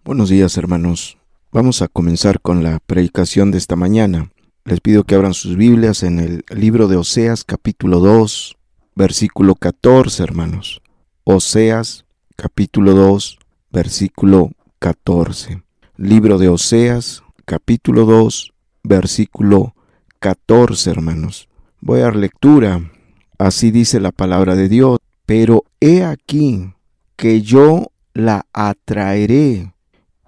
Buenos días, hermanos. Vamos a comenzar con la predicación de esta mañana. Les pido que abran sus Biblias en el libro de Oseas, capítulo 2, versículo 14, hermanos. Oseas, capítulo 2, versículo 14. Libro de Oseas, capítulo 2, versículo 14, hermanos. Voy a dar lectura. Así dice la palabra de Dios. Pero he aquí que yo la atraeré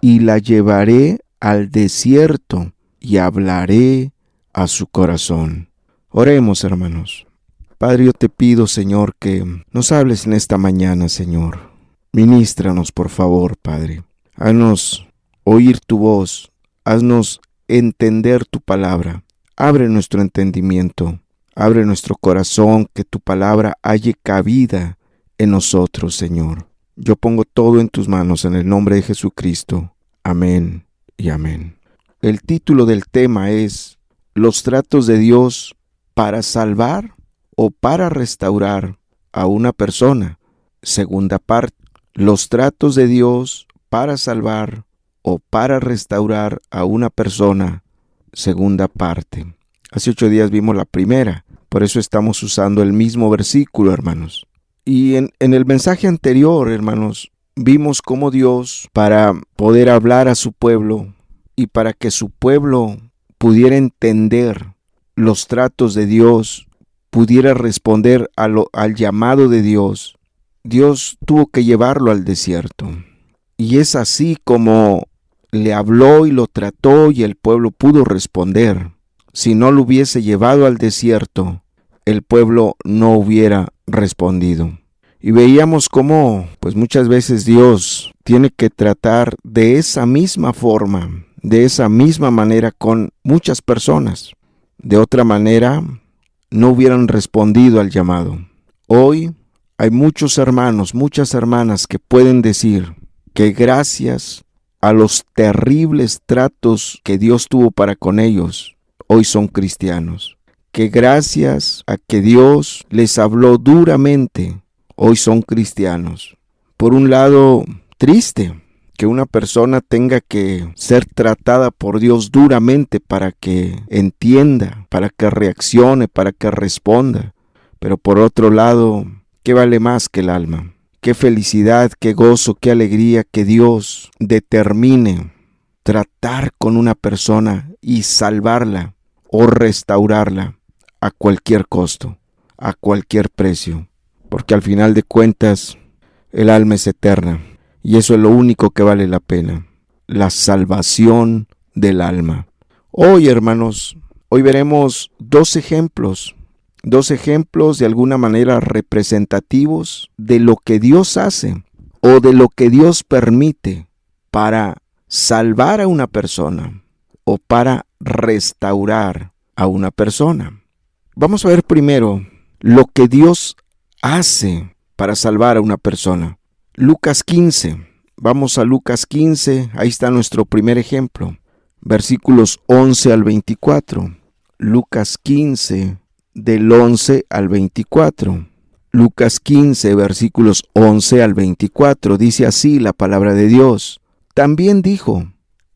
y la llevaré al desierto y hablaré a su corazón. Oremos, hermanos. Padre, yo te pido, Señor, que nos hables en esta mañana, Señor. Ministranos, por favor, Padre. Haznos oír tu voz. Haznos entender tu palabra. Abre nuestro entendimiento. Abre nuestro corazón, que tu palabra halle cabida en nosotros, Señor. Yo pongo todo en tus manos en el nombre de Jesucristo. Amén y amén. El título del tema es ¿los tratos de Dios para salvar o para restaurar a una persona? Segunda parte, los tratos de Dios para salvar o para restaurar a una persona. Segunda parte. Hace 8 días vimos la primera, por eso estamos usando el mismo versículo, hermanos. Y en el mensaje anterior, hermanos, vimos cómo Dios, para poder hablar a su pueblo y para que su pueblo pudiera entender los tratos de Dios, pudiera responder al llamado de Dios, Dios tuvo que llevarlo al desierto. Y es así como le habló y lo trató y el pueblo pudo responder. Si no lo hubiese llevado al desierto, el pueblo no hubiera respondido. Y veíamos cómo, pues muchas veces Dios tiene que tratar de esa misma forma, de esa misma manera con muchas personas. De otra manera, no hubieran respondido al llamado. Hoy hay muchos hermanos, muchas hermanas que pueden decir que gracias a los terribles tratos que Dios tuvo para con ellos, hoy son cristianos. Que gracias a que Dios les habló duramente, hoy son cristianos. Por un lado, triste que una persona tenga que ser tratada por Dios duramente para que entienda, para que reaccione, para que responda. Pero por otro lado, ¿qué vale más que el alma? Qué felicidad, qué gozo, qué alegría que Dios determine tratar con una persona y salvarla o restaurarla a cualquier costo, a cualquier precio. Porque al final de cuentas, el alma es eterna. Y eso es lo único que vale la pena. La salvación del alma. Hoy, hermanos, hoy veremos dos ejemplos de alguna manera representativos de lo que Dios hace o de lo que Dios permite para salvar a una persona o para restaurar a una persona. Vamos a ver primero lo que Dios hace para salvar a una persona. Lucas 15. Vamos a Lucas 15. Ahí está nuestro primer ejemplo. Versículos 11 al 24. Lucas 15, del 11 al 24. Lucas 15, versículos 11 al 24. Dice así la palabra de Dios. También dijo,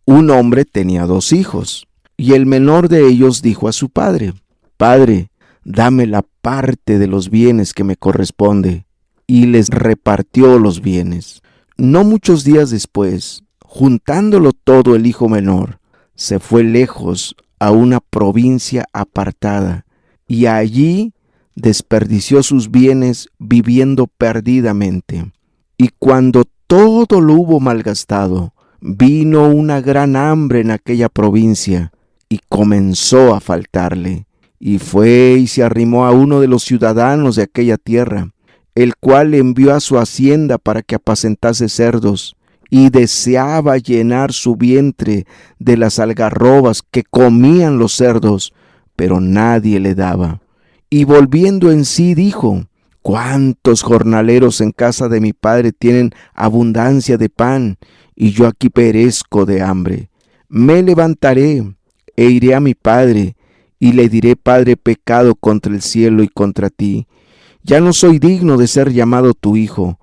un hombre tenía 2 hijos, y el menor de ellos dijo a su padre, Padre, dame la parte de los bienes que me corresponde. Y les repartió los bienes. No muchos días después, juntándolo todo el hijo menor, se fue lejos a una provincia apartada, y allí desperdició sus bienes viviendo perdidamente. Y cuando todo lo hubo malgastado, vino una gran hambre en aquella provincia, y comenzó a faltarle. Y fue y se arrimó a uno de los ciudadanos de aquella tierra, el cual envió a su hacienda para que apacentase cerdos, y deseaba llenar su vientre de las algarrobas que comían los cerdos, pero nadie le daba. Y volviendo en sí dijo, ¿cuántos jornaleros en casa de mi padre tienen abundancia de pan, y yo aquí perezco de hambre? Me levantaré e iré a mi padre, y le diré, Padre, he pecado contra el cielo y contra ti. Ya no soy digno de ser llamado tu hijo.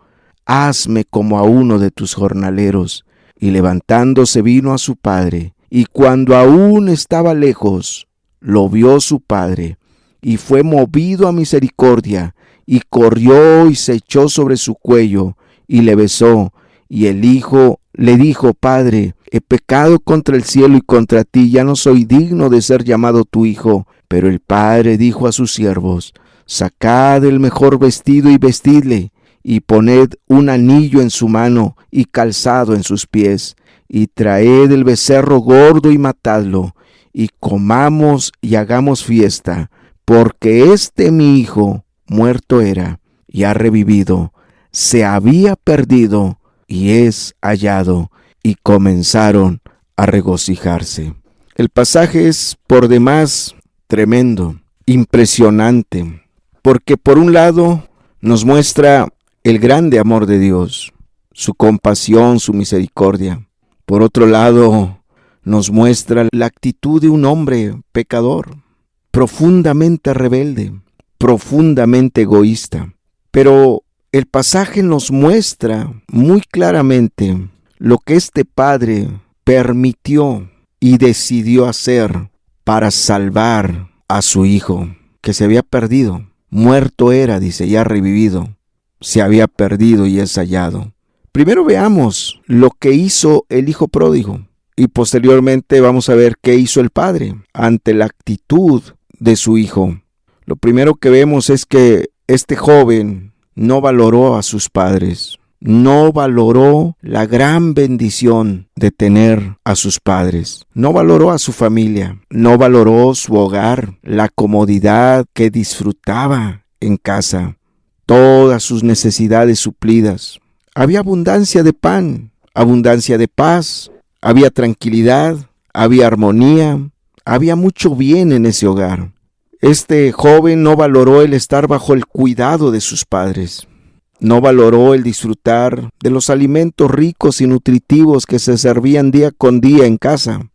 Hazme como a uno de tus jornaleros. y levantándose vino a su padre, y cuando aún estaba lejos, lo vio su padre, y fue movido a misericordia, y corrió y se echó sobre su cuello, y le besó. Y el hijo le dijo: Padre, he pecado contra el cielo y contra ti, ya no soy digno de ser llamado tu hijo. Pero el padre dijo a sus siervos: Sacad el mejor vestido y vestidle, y poned un anillo en su mano y calzado en sus pies, y traed el becerro gordo y matadlo, y comamos y hagamos fiesta, porque mi hijo muerto era y ha revivido, se había perdido y es hallado. Y comenzaron a regocijarse. El pasaje es por demás tremendo, impresionante, porque por un lado nos muestra el grande amor de Dios, su compasión, su misericordia. Por otro lado, nos muestra la actitud de un hombre pecador, profundamente rebelde, profundamente egoísta. Pero el pasaje nos muestra muy claramente lo que este padre permitió y decidió hacer para salvar a su hijo, que se había perdido. Muerto era, dice, ya revivido. Se había perdido y es hallado. Primero veamos lo que hizo el hijo pródigo y posteriormente vamos a ver qué hizo el padre ante la actitud de su hijo. Lo primero que vemos es que este joven no valoró a sus padres, no valoró la gran bendición de tener a sus padres, no valoró a su familia, no valoró su hogar, la comodidad que disfrutaba en casa, todas sus necesidades suplidas. Había abundancia de pan, abundancia de paz, había tranquilidad, había armonía, había mucho bien en ese hogar. Este joven no valoró el estar bajo el cuidado de sus padres. No valoró el disfrutar de los alimentos ricos y nutritivos que se servían día con día en casa.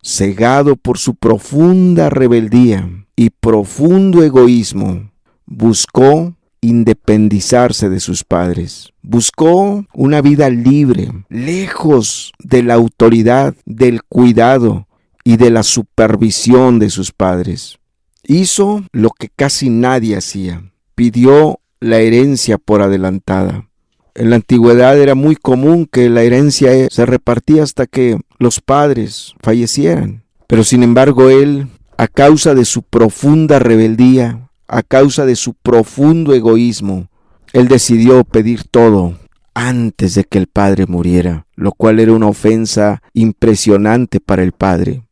Cegado por su profunda rebeldía y profundo egoísmo, buscó independizarse de sus padres. Buscó una vida libre, lejos de la autoridad, del cuidado y de la supervisión de sus padres. Hizo lo que casi nadie hacía. Pidió la herencia por adelantada. En la antigüedad era muy común que la herencia se repartía hasta que los padres fallecieran. Pero sin embargo él, a causa de su profunda rebeldía, a causa de su profundo egoísmo, él decidió pedir todo antes de que el padre muriera, lo cual era una ofensa impresionante para el padre.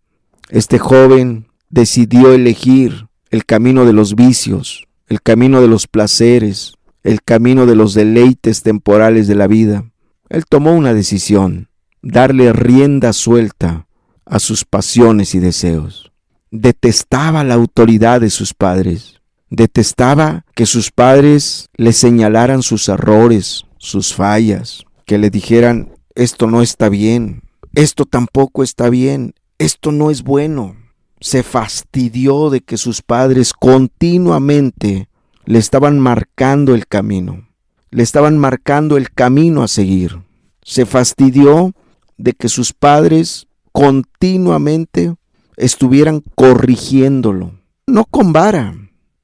Este joven decidió elegir el camino de los vicios, el camino de los placeres, el camino de los deleites temporales de la vida. Él tomó una decisión: darle rienda suelta a sus pasiones y deseos. Detestaba la autoridad de sus padres. Detestaba que sus padres le señalaran sus errores, sus fallas, que le dijeran: esto no está bien, esto tampoco está bien, esto no es bueno. Se fastidió de que sus padres continuamente le estaban marcando el camino, le estaban marcando el camino a seguir. Se fastidió de que sus padres continuamente estuvieran corrigiéndolo, no con vara,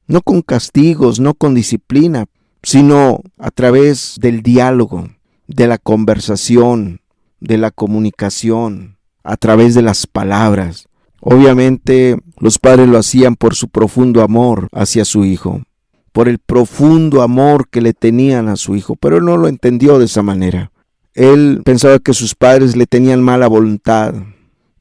no con castigos, no con disciplina, sino a través del diálogo, de la conversación, de la comunicación, a través de las palabras. Obviamente los padres lo hacían por su profundo amor hacia su hijo, por el profundo amor que le tenían a su hijo, pero él no lo entendió de esa manera. Él pensaba que sus padres le tenían mala voluntad.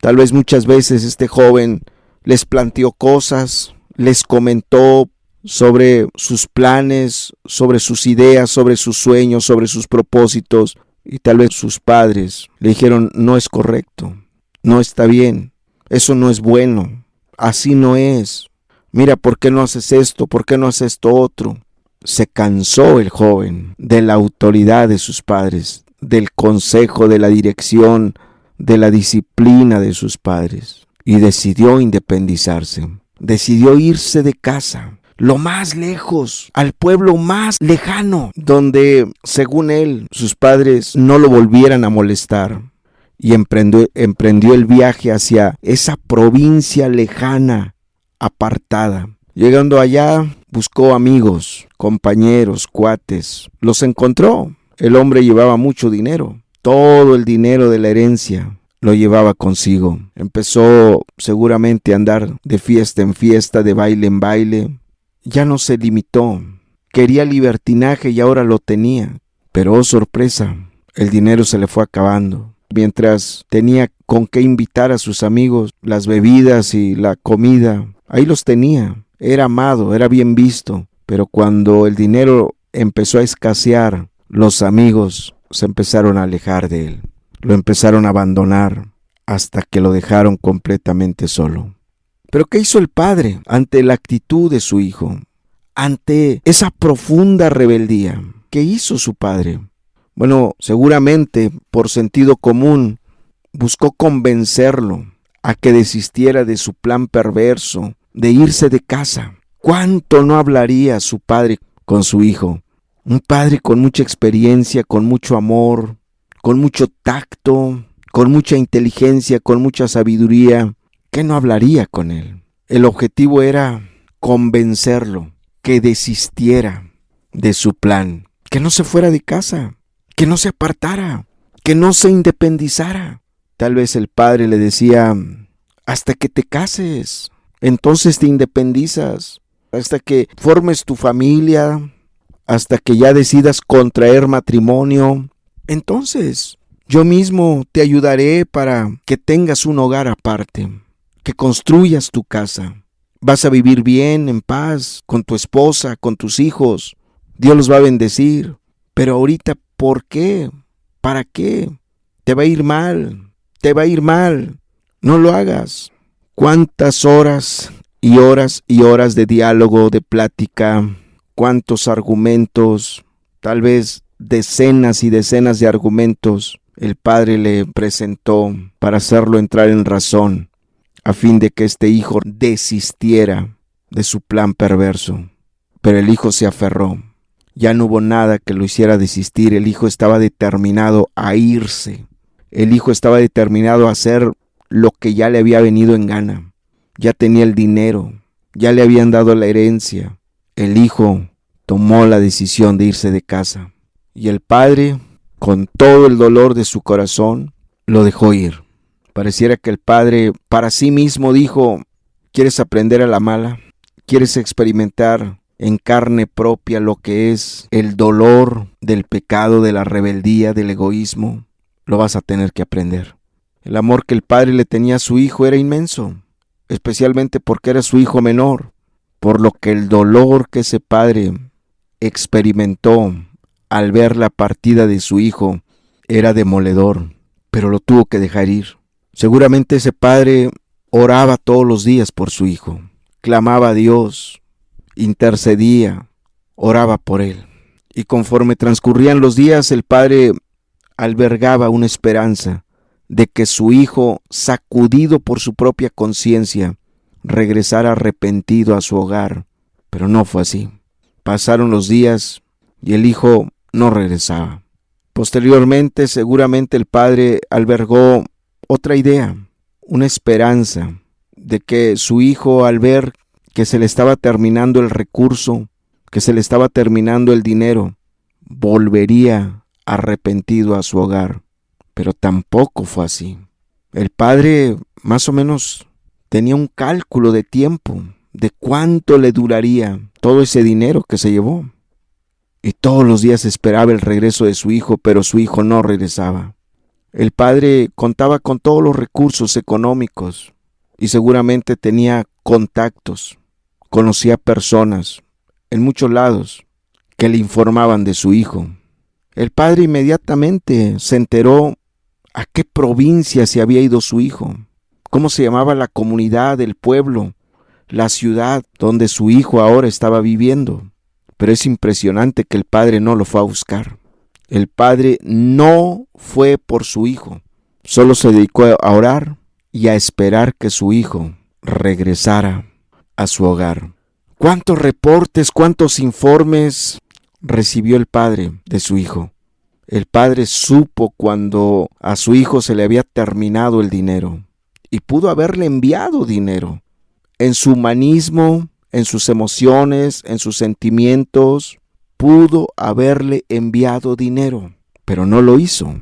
Tal vez muchas veces este joven les planteó cosas, les comentó sobre sus planes, sobre sus ideas, sobre sus sueños, sobre sus propósitos, y tal vez sus padres le dijeron: no es correcto, no está bien, eso no es bueno, así no es. Mira, ¿por qué no haces esto? ¿Por qué no haces esto otro? Se cansó el joven de la autoridad de sus padres, del consejo, de la dirección, de la disciplina de sus padres, y decidió independizarse. Decidió irse de casa, lo más lejos, al pueblo más lejano, donde, según él, sus padres no lo volvieran a molestar. y emprendió el viaje hacia esa provincia lejana, apartada. Llegando allá, buscó amigos, compañeros, cuates. Los encontró. El hombre llevaba mucho dinero. Todo el dinero de la herencia lo llevaba consigo. Empezó seguramente a andar de fiesta en fiesta, de baile en baile. Ya no se limitó. Quería libertinaje y ahora lo tenía. Pero oh sorpresa, el dinero se le fue acabando. Mientras tenía con qué invitar a sus amigos, las bebidas y la comida, ahí los tenía. Era amado, era bien visto. Pero cuando el dinero empezó a escasear, los amigos se empezaron a alejar de él. Lo empezaron a abandonar hasta que lo dejaron completamente solo. Pero ¿qué hizo el padre ante la actitud de su hijo? Ante esa profunda rebeldía. ¿Qué hizo su padre? Bueno, seguramente por sentido común buscó convencerlo a que desistiera de su plan perverso de irse de casa. ¿Cuánto no hablaría su padre con su hijo? Un padre con mucha experiencia, con mucho amor, con mucho tacto, con mucha inteligencia, con mucha sabiduría. ¿Qué no hablaría con él? El objetivo era convencerlo, que desistiera de su plan, que no se fuera de casa, que no se apartara, que no se independizara. Tal vez el padre le decía, hasta que te cases, entonces te independizas, hasta que formes tu familia, hasta que ya decidas contraer matrimonio, entonces yo mismo te ayudaré para que tengas un hogar aparte, que construyas tu casa. Vas a vivir bien, en paz, con tu esposa, con tus hijos. Dios los va a bendecir. Pero ahorita, ¿por qué? ¿Para qué? Te va a ir mal, te va a ir mal. No lo hagas. ¿Cuántas horas y horas y horas de diálogo, de plática? ¿Cuántos argumentos? Tal vez decenas y decenas de argumentos el padre le presentó para hacerlo entrar en razón, a fin de que este hijo desistiera de su plan perverso. Pero el hijo se aferró. Ya no hubo nada que lo hiciera desistir. El hijo estaba determinado a irse. El hijo estaba determinado a hacer lo que ya le había venido en gana. Ya tenía el dinero, ya le habían dado la herencia. El hijo tomó la decisión de irse de casa. Y el padre, con todo el dolor de su corazón, lo dejó ir. Pareciera que el padre para sí mismo dijo, ¿quieres aprender a la mala? ¿Quieres experimentar en carne propia lo que es el dolor del pecado, de la rebeldía, del egoísmo? Lo vas a tener que aprender. El amor que el padre le tenía a su hijo era inmenso, especialmente porque era su hijo menor, por lo que el dolor que ese padre experimentó al ver la partida de su hijo era demoledor, pero lo tuvo que dejar ir. Seguramente ese padre oraba todos los días por su hijo, clamaba a Dios, intercedía, oraba por él. Y conforme transcurrían los días, el padre albergaba una esperanza de que su hijo, sacudido por su propia conciencia, regresara arrepentido a su hogar. Pero no fue así. Pasaron los días y el hijo no regresaba. Posteriormente, seguramente el padre albergó otra idea, una esperanza de que su hijo, al ver que se le estaba terminando el recurso, que se le estaba terminando el dinero, volvería arrepentido a su hogar. Pero tampoco fue así. El padre más o menos tenía un cálculo de tiempo, de cuánto le duraría todo ese dinero que se llevó. Y todos los días esperaba el regreso de su hijo, pero su hijo no regresaba. El padre contaba con todos los recursos económicos y seguramente tenía contactos, conocía personas en muchos lados que le informaban de su hijo. El padre inmediatamente se enteró a qué provincia se había ido su hijo, cómo se llamaba la comunidad, el pueblo, la ciudad donde su hijo ahora estaba viviendo. Pero es impresionante que el padre no lo fue a buscar. El padre no fue por su hijo, solo se dedicó a orar y a esperar que su hijo regresara a su hogar. ¿Cuántos reportes, cuántos informes recibió el padre de su hijo? El padre supo cuando a su hijo se le había terminado el dinero y pudo haberle enviado dinero. En su humanismo, en sus emociones, en sus sentimientos, pudo haberle enviado dinero, pero no lo hizo,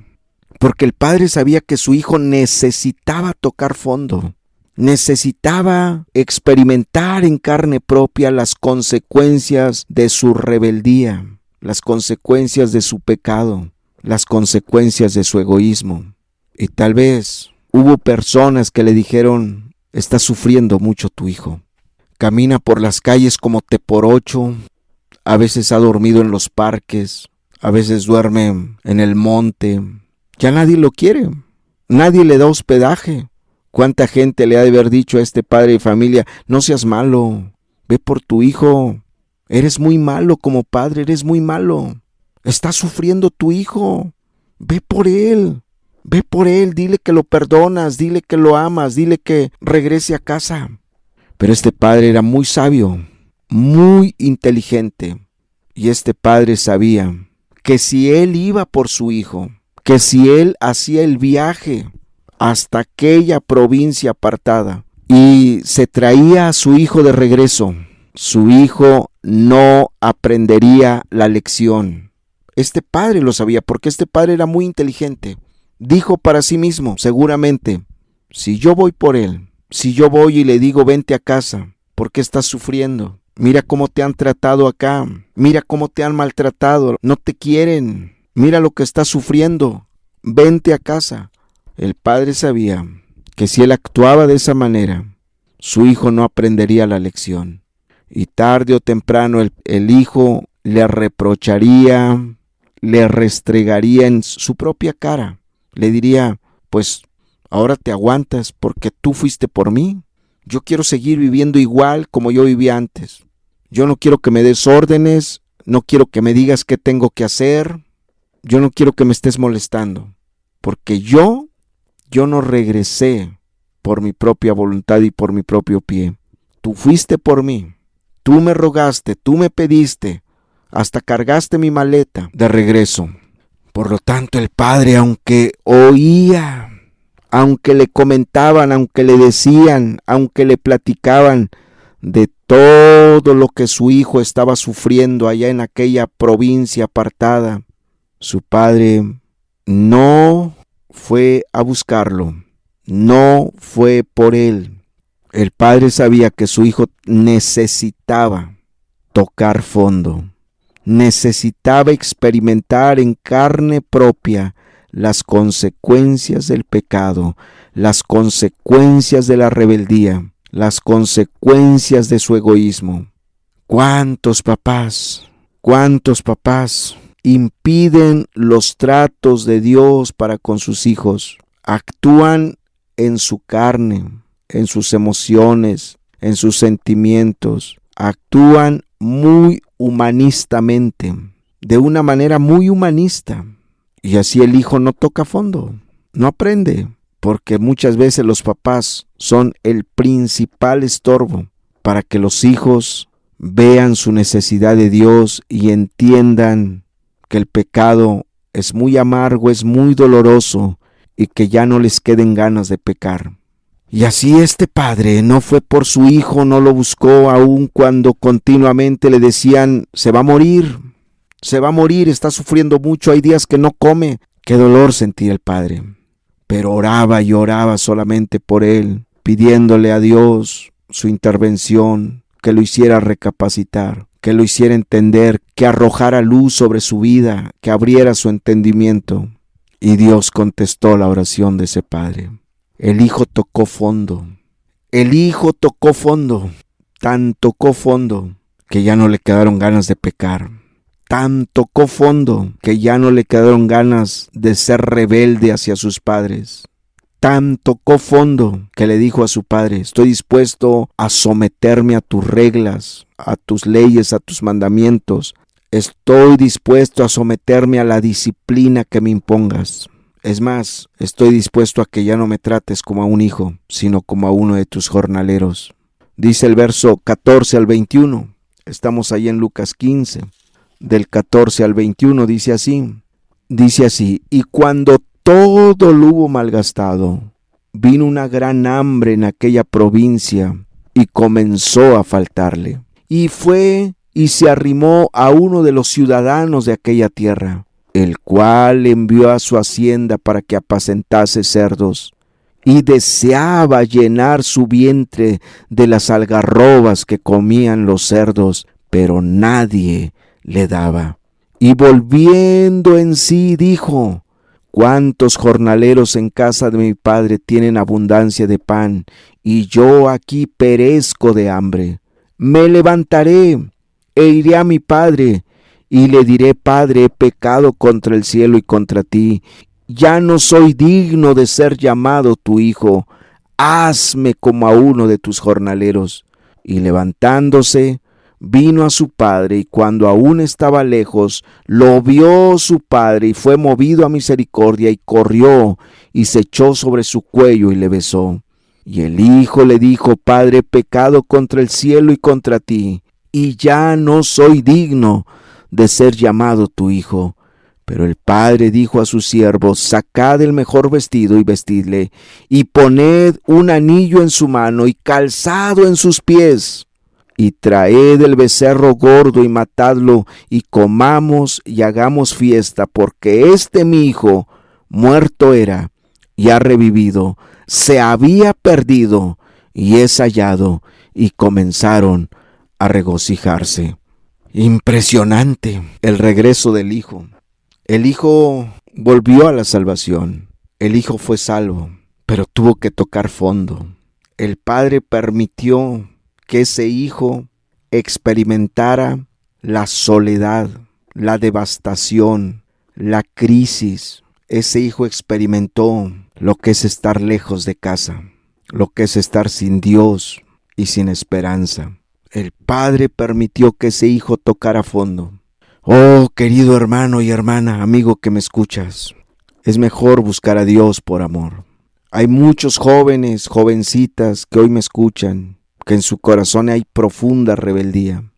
porque el padre sabía que su hijo necesitaba tocar fondo, necesitaba experimentar en carne propia las consecuencias de su rebeldía, las consecuencias de su pecado, las consecuencias de su egoísmo. Y tal vez hubo personas que le dijeron: está sufriendo mucho tu hijo. Camina por las calles como teporocho, a veces ha dormido en los parques, a veces duerme en el monte. Ya nadie lo quiere, nadie le da hospedaje. ¿Cuánta gente le ha de haber dicho a este padre de familia: no seas malo, ve por tu hijo, eres muy malo como padre, eres muy malo, está sufriendo tu hijo, ve por él, dile que lo perdonas, dile que lo amas, dile que regrese a casa? Pero este padre era muy sabio, muy inteligente, y este padre sabía que si él iba por su hijo, que si él hacía el viaje hasta aquella provincia apartada y se traía a su hijo de regreso, su hijo no aprendería la lección. Este padre lo sabía porque este padre era muy inteligente. Dijo para sí mismo, seguramente: si yo voy por él, si yo voy y le digo vente a casa, ¿por qué estás sufriendo? Mira cómo te han tratado acá, mira cómo te han maltratado, no te quieren, mira lo que estás sufriendo, vente a casa. El padre sabía que si él actuaba de esa manera, su hijo no aprendería la lección. Y tarde o temprano el hijo le reprocharía, le restregaría en su propia cara. Le diría: pues ahora te aguantas porque tú fuiste por mí. Yo quiero seguir viviendo igual como yo vivía antes. Yo no quiero que me des órdenes, no quiero que me digas qué tengo que hacer. Yo no quiero que me estés molestando, porque yo no regresé por mi propia voluntad y por mi propio pie. Tú fuiste por mí, tú me rogaste, tú me pediste, hasta cargaste mi maleta de regreso. Por lo tanto, el padre, aunque oía, aunque le comentaban, aunque le decían, aunque le platicaban de todo lo que su hijo estaba sufriendo allá en aquella provincia apartada, su padre no fue a buscarlo, no fue por él. El padre sabía que su hijo necesitaba tocar fondo, necesitaba experimentar en carne propia las consecuencias del pecado, las consecuencias de la rebeldía, las consecuencias de su egoísmo. ¿Cuántos papás impiden los tratos de Dios para con sus hijos? Actúan en su carne, en sus emociones, en sus sentimientos. Actúan muy humanistamente, de una manera muy humanista. Y así el hijo no toca fondo, no aprende, porque muchas veces los papás son el principal estorbo para que los hijos vean su necesidad de Dios y entiendan que el pecado es muy amargo, es muy doloroso y que ya no les queden ganas de pecar. Y así este padre no fue por su hijo, no lo buscó, aun cuando continuamente le decían: se va a morir, está sufriendo mucho, hay días que no come. Qué dolor sentía el padre. Pero oraba y oraba solamente por él, pidiéndole a Dios su intervención, que lo hiciera recapacitar, que lo hiciera entender, que arrojara luz sobre su vida, que abriera su entendimiento. Y Dios contestó la oración de ese padre. El hijo tocó fondo. Tan tocó fondo que ya no le quedaron ganas de pecar. Tan tocó fondo que ya no le quedaron ganas de ser rebelde hacia sus padres. Tan tocó fondo que le dijo a su padre: estoy dispuesto a someterme a tus reglas, a tus leyes, a tus mandamientos. Estoy dispuesto a someterme a la disciplina que me impongas. Es más, estoy dispuesto a que ya no me trates como a un hijo, sino como a uno de tus jornaleros. Dice el verso 14 al 21. Estamos ahí en Lucas 15. Del 14 al 21 dice así: Dice así: y cuando todo lo hubo malgastado, vino una gran hambre en aquella provincia y comenzó a faltarle. Y fue y se arrimó a uno de los ciudadanos de aquella tierra, el cual envió a su hacienda para que apacentase cerdos, y deseaba llenar su vientre de las algarrobas que comían los cerdos, pero nadie le daba. Y volviendo en sí dijo: ¿cuántos jornaleros en casa de mi padre tienen abundancia de pan, y yo aquí perezco de hambre? Me levantaré e iré a mi padre, y le diré: Padre, he pecado contra el cielo y contra ti. Ya no soy digno de ser llamado tu hijo. Hazme como a uno de tus jornaleros. Y levantándose, vino a su padre, y cuando aún estaba lejos, lo vio su padre, y fue movido a misericordia, y corrió, y se echó sobre su cuello, y le besó. Y el hijo le dijo: Padre, he pecado contra el cielo y contra ti, y ya no soy digno de ser llamado tu hijo. Pero el padre dijo a sus siervos: sacad el mejor vestido y vestidle, y poned un anillo en su mano y calzado en sus pies, y traed el becerro gordo y matadlo, y comamos y hagamos fiesta, porque mi hijo muerto era y ha revivido, se había perdido y es hallado. Y comenzaron a regocijarse. Impresionante el regreso del hijo. El hijo volvió a la salvación. El hijo fue salvo, pero tuvo que tocar fondo. El padre permitió que ese hijo experimentara la soledad, la devastación, la crisis. Ese hijo experimentó lo que es estar lejos de casa, lo que es estar sin Dios y sin esperanza. El padre permitió que ese hijo tocara fondo. Oh, querido hermano y hermana, amigo que me escuchas, es mejor buscar a Dios por amor. Hay muchos jóvenes, jovencitas que hoy me escuchan, que en su corazón hay profunda rebeldía,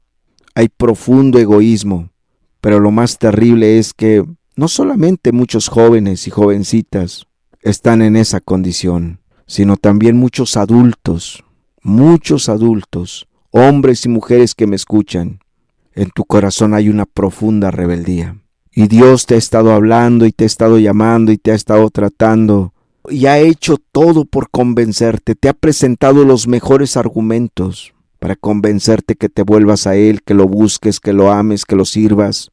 hay profundo egoísmo, pero lo más terrible es que no solamente muchos jóvenes y jovencitas están en esa condición, sino también muchos adultos, hombres y mujeres que me escuchan. En tu corazón hay una profunda rebeldía. Y Dios te ha estado hablando y te ha estado llamando y te ha estado tratando. Y ha hecho todo por convencerte. Te ha presentado los mejores argumentos para convencerte que te vuelvas a Él, que lo busques, que lo ames, que lo sirvas,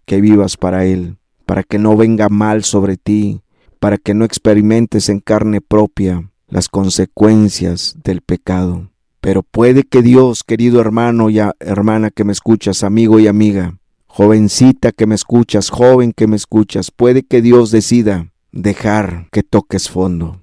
que vivas para Él, para que no venga mal sobre ti, para que no experimentes en carne propia las consecuencias del pecado. Pero puede que Dios, querido hermano y hermana que me escuchas, amigo y amiga, jovencita que me escuchas, joven que me escuchas, puede que Dios decida dejar que toques fondo.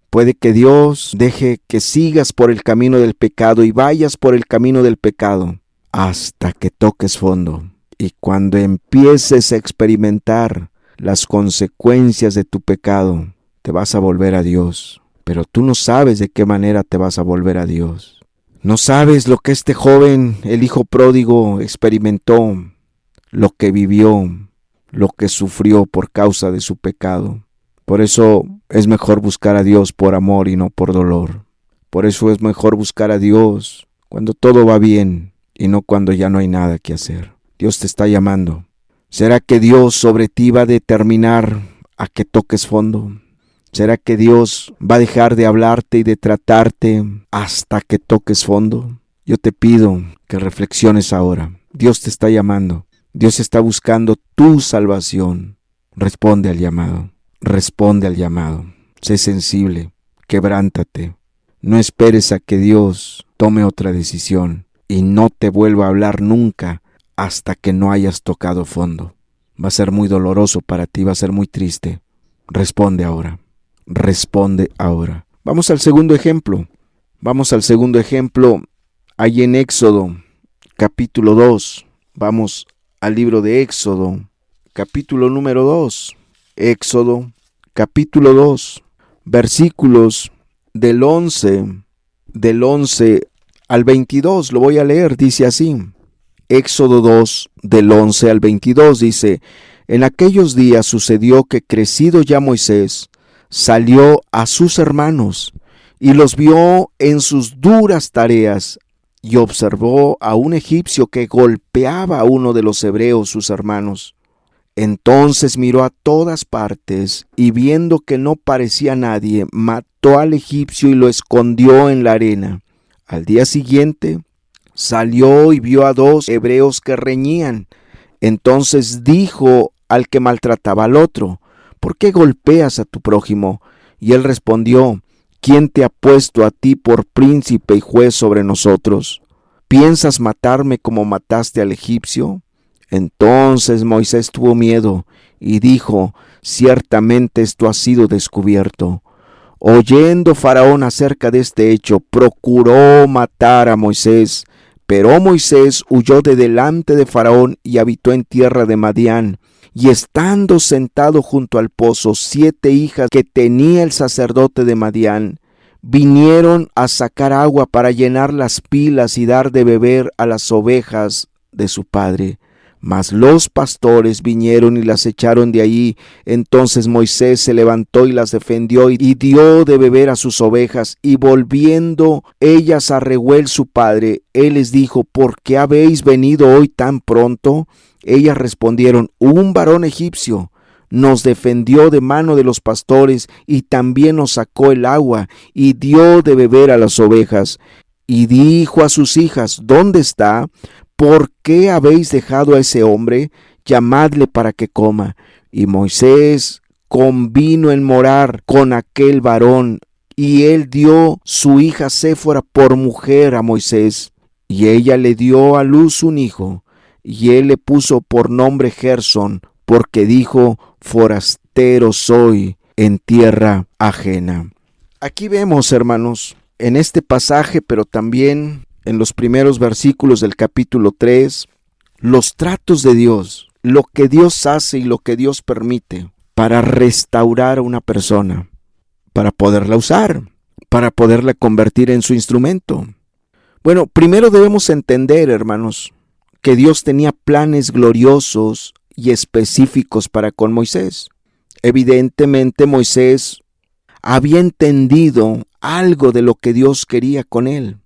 Puede que Dios deje que sigas por el camino del pecado y vayas por el camino del pecado hasta que toques fondo. Y cuando empieces a experimentar las consecuencias de tu pecado, te vas a volver a Dios. Pero tú no sabes de qué manera te vas a volver a Dios. No sabes lo que este joven, el hijo pródigo, experimentó, lo que vivió, lo que sufrió por causa de su pecado. Por eso es mejor buscar a Dios por amor y no por dolor. Por eso es mejor buscar a Dios cuando todo va bien y no cuando ya no hay nada que hacer. Dios te está llamando. ¿Será que Dios sobre ti va a determinar a que toques fondo? ¿Será que Dios va a dejar de hablarte y de tratarte hasta que toques fondo? Yo te pido que reflexiones ahora. Dios te está llamando. Dios está buscando tu salvación. Responde al llamado. Responde al llamado. Sé sensible. Quebrántate. No esperes a que Dios tome otra decisión y no te vuelva a hablar nunca hasta que no hayas tocado fondo. Va a ser muy doloroso para ti, va a ser muy triste. Responde ahora. Responde ahora. Vamos al segundo ejemplo. Ahí en Éxodo, capítulo 2. Vamos al libro de Éxodo, capítulo número 2. Éxodo, capítulo 2, versículos del 11 al 22. Lo voy a leer, dice así. Éxodo 2, del 11 al 22, dice: En aquellos días sucedió que, crecido ya Moisés, salió a sus hermanos y los vio en sus duras tareas, y observó a un egipcio que golpeaba a uno de los hebreos, sus hermanos. Entonces miró a todas partes, y viendo que no parecía nadie, mató al egipcio y lo escondió en la arena. Al día siguiente salió y vio a dos hebreos que reñían. Entonces dijo al que maltrataba al otro: ¿por qué golpeas a tu prójimo? Y él respondió: ¿quién te ha puesto a ti por príncipe y juez sobre nosotros? ¿Piensas matarme como mataste al egipcio? Entonces Moisés tuvo miedo y dijo: ciertamente esto ha sido descubierto. Oyendo Faraón acerca de este hecho, procuró matar a Moisés, pero Moisés huyó de delante de Faraón y habitó en tierra de Madián. Y estando sentado junto al pozo, 7 hijas que tenía el sacerdote de Madián vinieron a sacar agua para llenar las pilas y dar de beber a las ovejas de su padre. Mas los pastores vinieron y las echaron de allí. Entonces Moisés se levantó y las defendió y dio de beber a sus ovejas. Y volviendo ellas a Reuel su padre, él les dijo: ¿por qué habéis venido hoy tan pronto? Ellas respondieron: un varón egipcio nos defendió de mano de los pastores y también nos sacó el agua y dio de beber a las ovejas. Y dijo a sus hijas: ¿dónde está? ¿Por qué habéis dejado a ese hombre? Llamadle para que coma. Y Moisés convino en morar con aquel varón, y él dio su hija Séfora por mujer a Moisés. Y ella le dio a luz un hijo, y él le puso por nombre Gersón, porque dijo: forastero soy en tierra ajena. Aquí vemos, hermanos, en este pasaje, pero también en los primeros versículos del capítulo 3, los tratos de Dios, lo que Dios hace y lo que Dios permite para restaurar a una persona, para poderla usar, para poderla convertir en su instrumento. Bueno, primero debemos entender, hermanos, que Dios tenía planes gloriosos y específicos para con Moisés. Evidentemente Moisés había entendido algo de lo que Dios quería con él,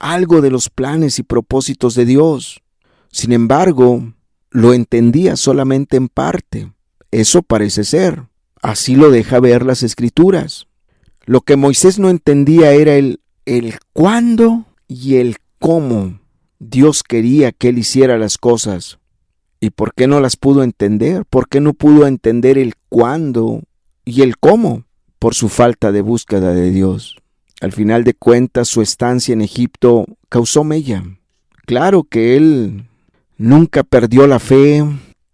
algo de los planes y propósitos de Dios. Sin embargo, lo entendía solamente en parte. Eso parece ser. Así lo deja ver las Escrituras. Lo que Moisés no entendía era el cuándo y el cómo Dios quería que él hiciera las cosas. ¿Y por qué no las pudo entender? ¿Por qué no pudo entender el cuándo y el cómo? Por su falta de búsqueda de Dios. Al final de cuentas, su estancia en Egipto causó mella. Claro que él nunca perdió la fe,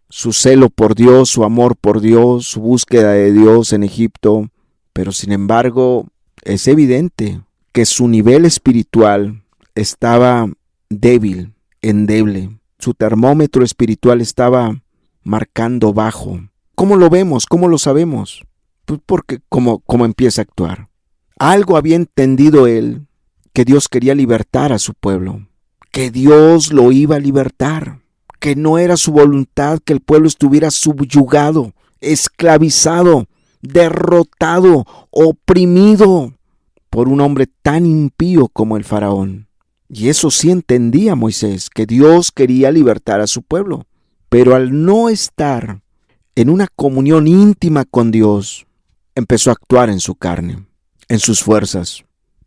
su celo por Dios, su amor por Dios, su búsqueda de Dios en Egipto, pero sin embargo es evidente que su nivel espiritual estaba débil, endeble. Su termómetro espiritual estaba marcando bajo. ¿Cómo lo vemos? ¿Cómo lo sabemos? Pues porque cómo empieza a actuar. Algo había entendido él, que Dios quería libertar a su pueblo, que Dios lo iba a libertar, que no era su voluntad que el pueblo estuviera subyugado, esclavizado, derrotado, oprimido por un hombre tan impío como el faraón. Y eso sí entendía Moisés, que Dios quería libertar a su pueblo. Pero al no estar en una comunión íntima con Dios, empezó a actuar en su carne, en sus fuerzas.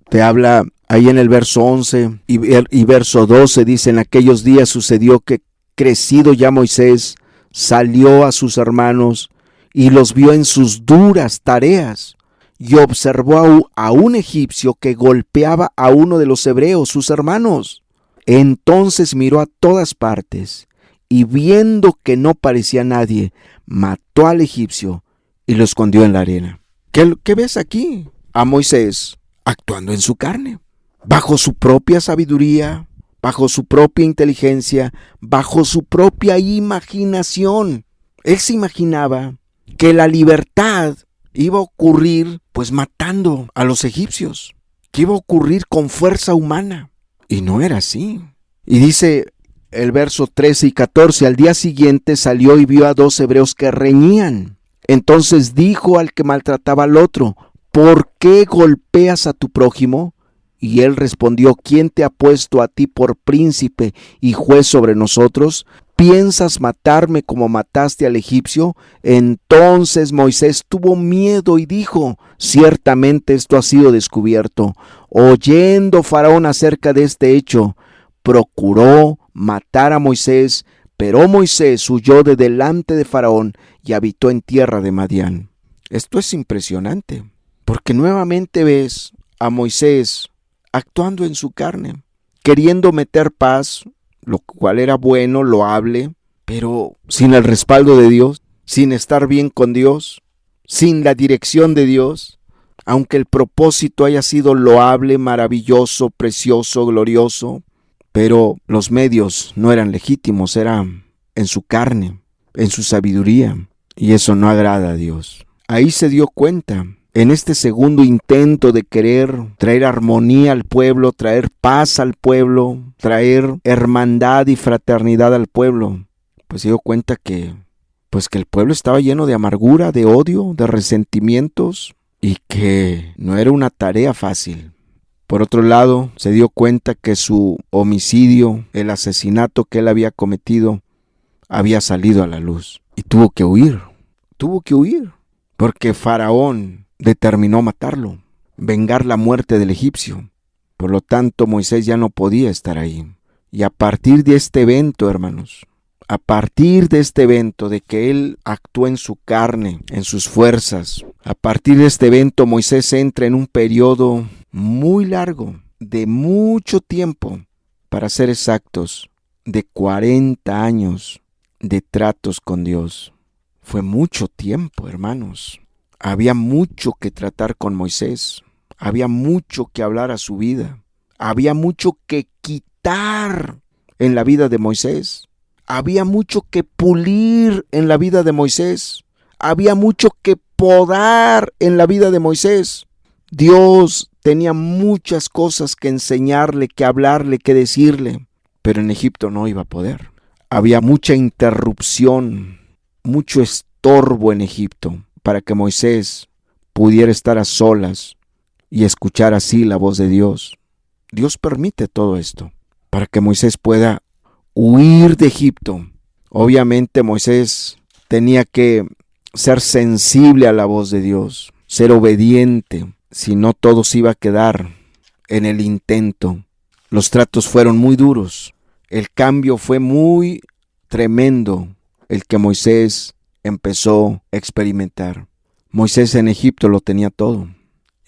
Te habla ahí en el verso 11 y verso 12, dice: en aquellos días sucedió que, crecido ya Moisés, salió a sus hermanos y los vio en sus duras tareas. Y observó a un egipcio que golpeaba a uno de los hebreos, sus hermanos. Entonces miró a todas partes, y viendo que no parecía nadie, mató al egipcio y lo escondió en la arena. ¿Qué ves aquí? A Moisés actuando en su carne, bajo su propia sabiduría, bajo su propia inteligencia, bajo su propia imaginación. Él se imaginaba que la libertad iba a ocurrir pues matando a los egipcios, que iba a ocurrir con fuerza humana. Y no era así. Y dice el verso 13 y 14, al día siguiente salió y vio a 2 hebreos que reñían. Entonces dijo al que maltrataba al otro: ¿por qué golpeas a tu prójimo? Y él respondió: ¿quién te ha puesto a ti por príncipe y juez sobre nosotros? ¿Piensas matarme como mataste al egipcio? Entonces Moisés tuvo miedo y dijo: ciertamente esto ha sido descubierto. Oyendo Faraón acerca de este hecho, procuró matar a Moisés, pero Moisés huyó de delante de Faraón y habitó en tierra de Madián. Esto es impresionante, porque nuevamente ves a Moisés actuando en su carne, queriendo meter paz, lo cual era bueno, loable, pero sin el respaldo de Dios, sin estar bien con Dios, sin la dirección de Dios. Aunque el propósito haya sido loable, maravilloso, precioso, glorioso, pero los medios no eran legítimos, eran en su carne, en su sabiduría, y eso no agrada a Dios. Ahí se dio cuenta, en este segundo intento de querer traer armonía al pueblo, traer paz al pueblo, traer hermandad y fraternidad al pueblo, pues se dio cuenta que el pueblo estaba lleno de amargura, de odio, de resentimientos, y que no era una tarea fácil. Por otro lado, se dio cuenta que su homicidio, el asesinato que él había cometido, había salido a la luz y tuvo que huir, porque Faraón determinó matarlo, vengar la muerte del egipcio. Por lo tanto, Moisés ya no podía estar ahí. Y a partir de este evento, hermanos, a partir de este evento de que él actuó en su carne, en sus fuerzas, a partir de este evento Moisés entra en un periodo muy largo, de mucho tiempo, para ser exactos, de 40 años de tratos con Dios. Fue mucho tiempo, hermanos. Había mucho que tratar con Moisés, había mucho que hablar a su vida, había mucho que quitar en la vida de Moisés, había mucho que pulir en la vida de Moisés, había mucho que podar en la vida de Moisés. Dios tenía muchas cosas que enseñarle, que hablarle, que decirle, pero en Egipto no iba a poder. Había mucha interrupción, mucho estorbo en Egipto para que Moisés pudiera estar a solas y escuchar así la voz de Dios. Dios permite todo esto para que Moisés pueda huir de Egipto. Obviamente Moisés tenía que ser sensible a la voz de Dios, ser obediente, si no todo se iba a quedar en el intento. Los tratos fueron muy duros, el cambio fue muy tremendo, el que Moisés empezó a experimentar. Moisés en Egipto lo tenía todo.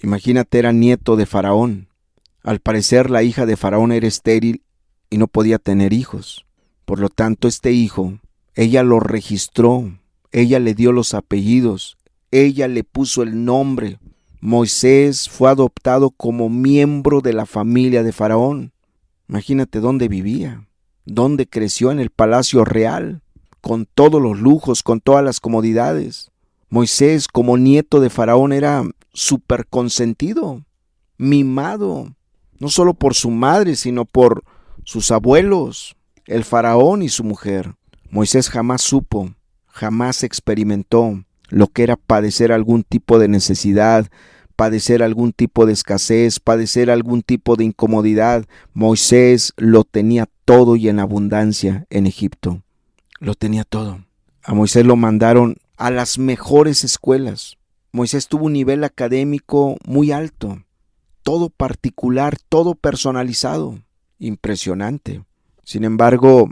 Imagínate, era nieto de Faraón. Al parecer la hija de Faraón era estéril y no podía tener hijos. Por lo tanto, este hijo, ella lo registró, ella le dio los apellidos, ella le puso el nombre. Moisés fue adoptado como miembro de la familia de Faraón. Imagínate dónde vivía, dónde creció, en el palacio real, con todos los lujos, con todas las comodidades. Moisés, como nieto de Faraón, era súper consentido, mimado, no solo por su madre, sino por sus abuelos, el Faraón y su mujer. Moisés jamás supo, jamás experimentó lo que era padecer algún tipo de necesidad, padecer algún tipo de escasez, padecer algún tipo de incomodidad. Moisés lo tenía todo y en abundancia en Egipto. Lo tenía todo. A Moisés lo mandaron a las mejores escuelas. Moisés tuvo un nivel académico muy alto, todo particular, todo personalizado, impresionante. Sin embargo,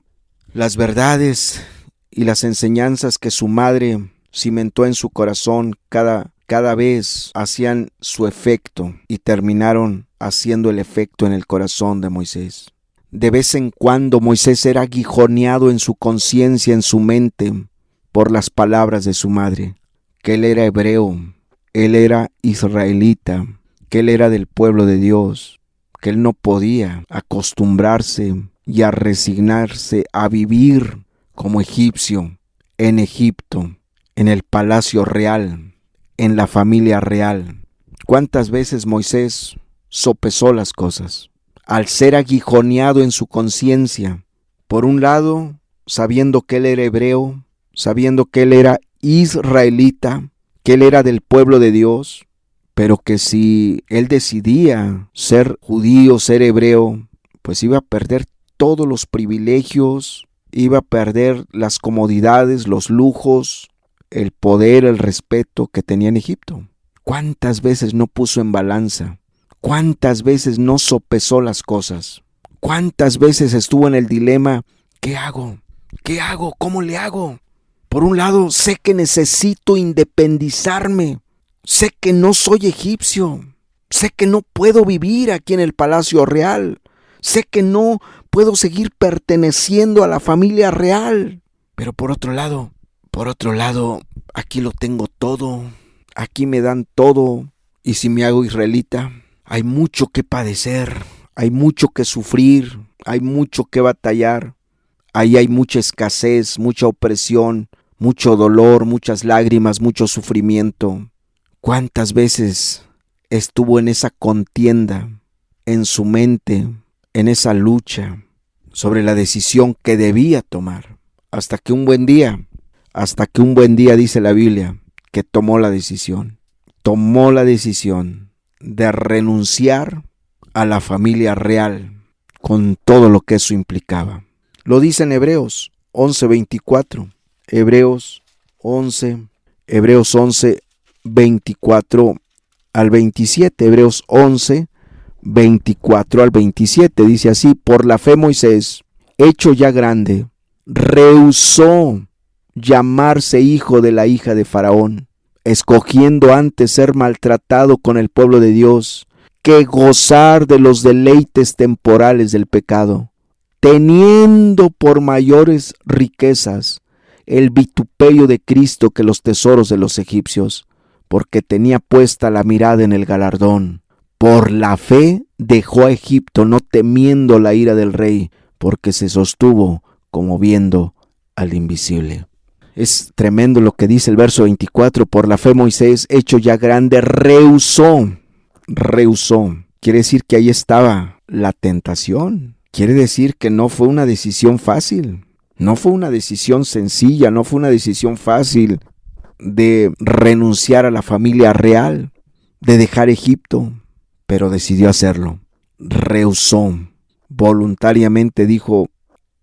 las verdades y las enseñanzas que su madre cimentó en su corazón cada vez hacían su efecto y terminaron haciendo el efecto en el corazón de Moisés. De vez en cuando Moisés era aguijoneado en su conciencia, en su mente, por las palabras de su madre, que él era hebreo, él era israelita, que él era del pueblo de Dios, que él no podía acostumbrarse y a resignarse a vivir como egipcio, en Egipto, en el palacio real, en la familia real. ¿Cuántas veces Moisés sopesó las cosas? Al ser aguijoneado en su conciencia Por un lado, sabiendo que él era hebreo, sabiendo que él era israelita, que él era del pueblo de Dios, pero que si él decidía ser judío, ser hebreo, pues iba a perder todos los privilegios, iba a perder las comodidades, los lujos, el poder, el respeto que tenía en Egipto. ¿Cuántas veces no puso en balanza? ¿Cuántas veces no sopesó las cosas? ¿Cuántas veces estuvo en el dilema? ¿Qué hago? ¿Qué hago? ¿Cómo le hago? Por un lado, sé que necesito independizarme. Sé que no soy egipcio. Sé que no puedo vivir aquí en el palacio real. Sé que no puedo seguir perteneciendo a la familia real. Pero por otro lado, aquí lo tengo todo. Aquí me dan todo. Y si me hago israelita, hay mucho que padecer. Hay mucho que sufrir. Hay mucho que batallar. Ahí hay mucha escasez, mucha opresión, mucho dolor, muchas lágrimas, mucho sufrimiento. ¿Cuántas veces estuvo en esa contienda, en su mente, en esa lucha sobre la decisión que debía tomar? Hasta que un buen día dice la Biblia, que tomó la decisión de renunciar a la familia real con todo lo que eso implicaba. Lo dice en Hebreos 11:24. Hebreos 11, 24 al 27. Hebreos 11, 24 al 27. Dice así: por la fe Moisés, hecho ya grande, rehusó llamarse hijo de la hija de Faraón, escogiendo antes ser maltratado con el pueblo de Dios, que gozar de los deleites temporales del pecado, teniendo por mayores riquezas el vituperio de Cristo que los tesoros de los egipcios, porque tenía puesta la mirada en el galardón. Por la fe dejó a Egipto, no temiendo la ira del rey, porque se sostuvo como viendo al invisible. Es tremendo lo que dice el verso 24. Por la fe Moisés, hecho ya grande, rehusó. Quiere decir que ahí estaba la tentación. Quiere decir que no fue una decisión fácil, no fue una decisión sencilla, no fue una decisión fácil de renunciar a la familia real, de dejar Egipto, pero decidió hacerlo. Rehusó, voluntariamente dijo: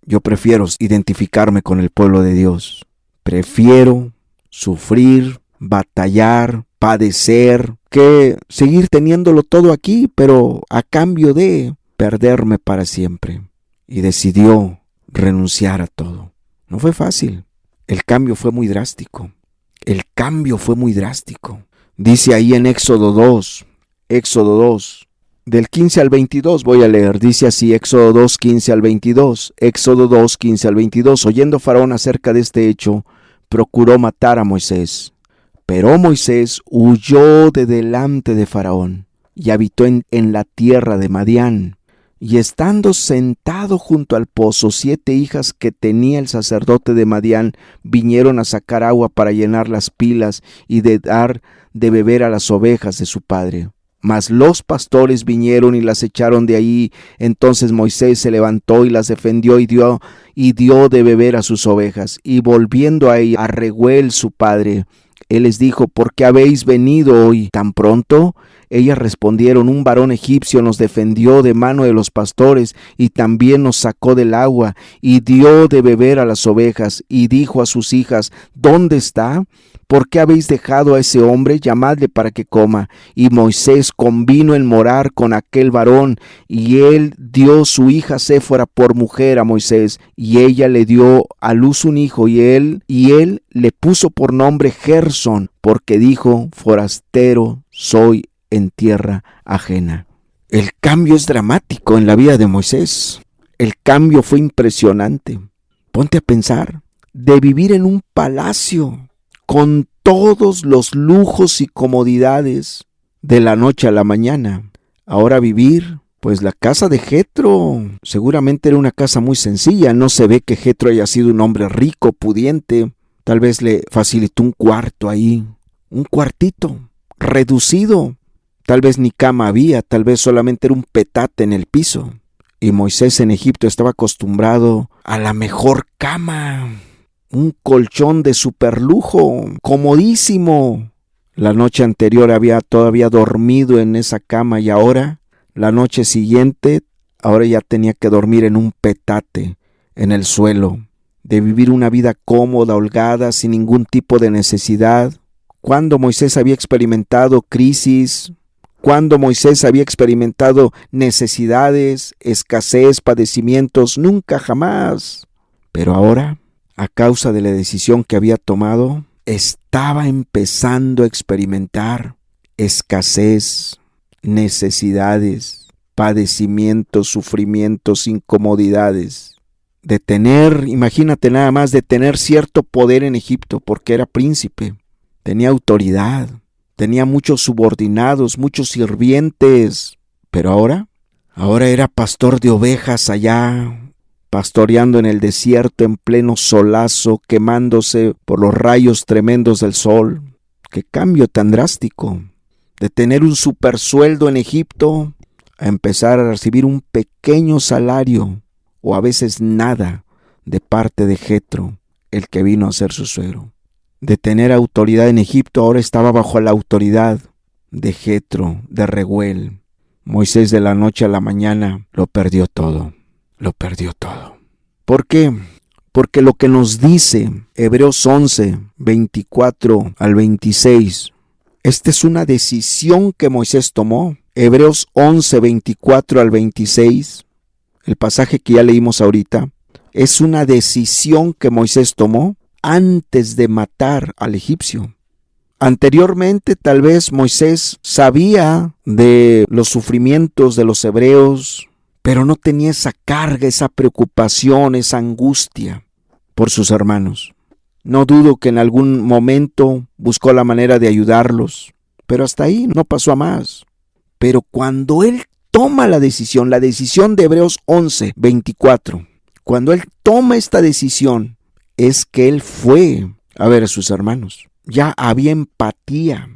yo prefiero identificarme con el pueblo de Dios, prefiero sufrir, batallar, padecer, que seguir teniéndolo todo aquí, pero a cambio de perderme para siempre. Y decidió renunciar a todo. No fue fácil. El cambio fue muy drástico. Dice ahí en Éxodo 2, del 15 al 22 voy a leer. Dice así, Éxodo 2, 15 al 22. Éxodo 2, 15 al 22. Oyendo Faraón acerca de este hecho, procuró matar a Moisés. Pero Moisés huyó de delante de Faraón y habitó en la tierra de Madián. Y estando sentado junto al pozo, 7 hijas que tenía el sacerdote de Madián vinieron a sacar agua para llenar las pilas y de dar de beber a las ovejas de su padre. Mas los pastores vinieron y las echaron de allí. Entonces Moisés se levantó y las defendió y dio de beber a sus ovejas. Y volviendo a ella, a Reguel su padre, él les dijo: ¿por qué habéis venido hoy tan pronto? Ellas respondieron: un varón egipcio nos defendió de mano de los pastores y también nos sacó del agua y dio de beber a las ovejas. Y dijo a sus hijas: ¿dónde está? ¿Por qué habéis dejado a ese hombre? Llamadle para que coma. Y Moisés convino en morar con aquel varón, y él dio su hija Séfora por mujer a Moisés, y ella le dio a luz un hijo, y él le puso por nombre Gersón, porque dijo: forastero soy en tierra ajena. El cambio es dramático en la vida de Moisés. El cambio fue impresionante. Ponte a pensar, de vivir en un palacio con todos los lujos y comodidades de la noche a la mañana, ahora vivir, pues la casa de Jetro seguramente era una casa muy sencilla. No se ve que Jetro haya sido un hombre rico, pudiente. Tal vez le facilitó un cuarto ahí, un cuartito reducido. Tal vez ni cama había, tal vez solamente era un petate en el piso. Y Moisés en Egipto estaba acostumbrado a la mejor cama, un colchón de superlujo, comodísimo. La noche anterior había todavía dormido en esa cama y ahora, la noche siguiente, ahora ya tenía que dormir en un petate, en el suelo, de vivir una vida cómoda, holgada, sin ningún tipo de necesidad. ¿Cuándo Moisés había experimentado crisis? ¿Cuándo Moisés había experimentado necesidades, escasez, padecimientos? Nunca, jamás. Pero ahora, a causa de la decisión que había tomado, estaba empezando a experimentar escasez, necesidades, padecimientos, sufrimientos, incomodidades. De tener, imagínate nada más, de tener cierto poder en Egipto, porque era príncipe, tenía autoridad, tenía muchos subordinados, muchos sirvientes, pero ahora era pastor de ovejas allá, pastoreando en el desierto en pleno solazo, quemándose por los rayos tremendos del sol. ¡Qué cambio tan drástico! De tener un supersueldo en Egipto a empezar a recibir un pequeño salario, o a veces nada, de parte de Jetro, el que vino a ser su suegro. De tener autoridad en Egipto, ahora estaba bajo la autoridad de Jetro, de Reguel. Moisés de la noche a la mañana lo perdió todo. Lo perdió todo. ¿Por qué? Porque lo que nos dice Hebreos 11, 24 al 26, esta es una decisión que Moisés tomó. Hebreos 11, 24 al 26, el pasaje que ya leímos ahorita, es una decisión que Moisés tomó antes de matar al egipcio. Anteriormente tal vez Moisés sabía de los sufrimientos de los hebreos, pero no tenía esa carga, esa preocupación, esa angustia por sus hermanos. No dudo que en algún momento buscó la manera de ayudarlos, pero hasta ahí no pasó a más. Pero cuando él toma la decisión de Hebreos 11, 24, cuando él toma esta decisión, es que él fue a ver a sus hermanos. Ya había empatía,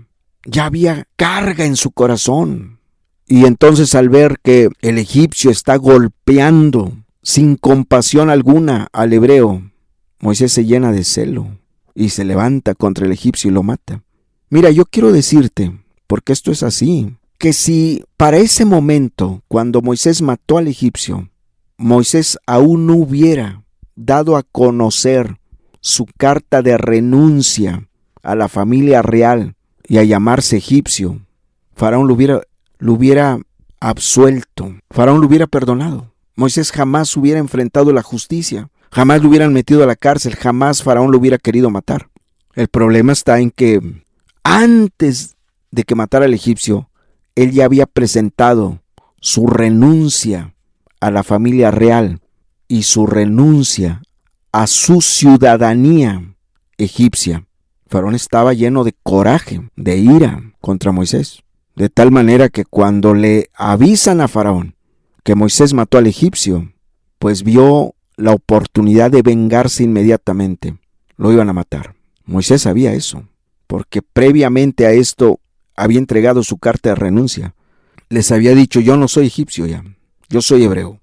ya había carga en su corazón. Y entonces al ver que el egipcio está golpeando sin compasión alguna al hebreo, Moisés se llena de celo y se levanta contra el egipcio y lo mata. Mira, yo quiero decirte, porque esto es así, que si para ese momento, cuando Moisés mató al egipcio, Moisés aún no hubiera dado a conocer su carta de renuncia a la familia real y a llamarse egipcio, Faraón lo hubiera absuelto, Faraón lo hubiera perdonado. Moisés jamás hubiera enfrentado la justicia, jamás lo hubieran metido a la cárcel, jamás Faraón lo hubiera querido matar. El problema está en que antes de que matara al egipcio, él ya había presentado su renuncia a la familia real y su renuncia a su ciudadanía egipcia. Faraón estaba lleno de coraje, de ira contra Moisés. De tal manera que cuando le avisan a Faraón que Moisés mató al egipcio, pues vio la oportunidad de vengarse inmediatamente. Lo iban a matar. Moisés sabía eso, porque previamente a esto había entregado su carta de renuncia. Les había dicho, yo no soy egipcio ya, yo soy hebreo.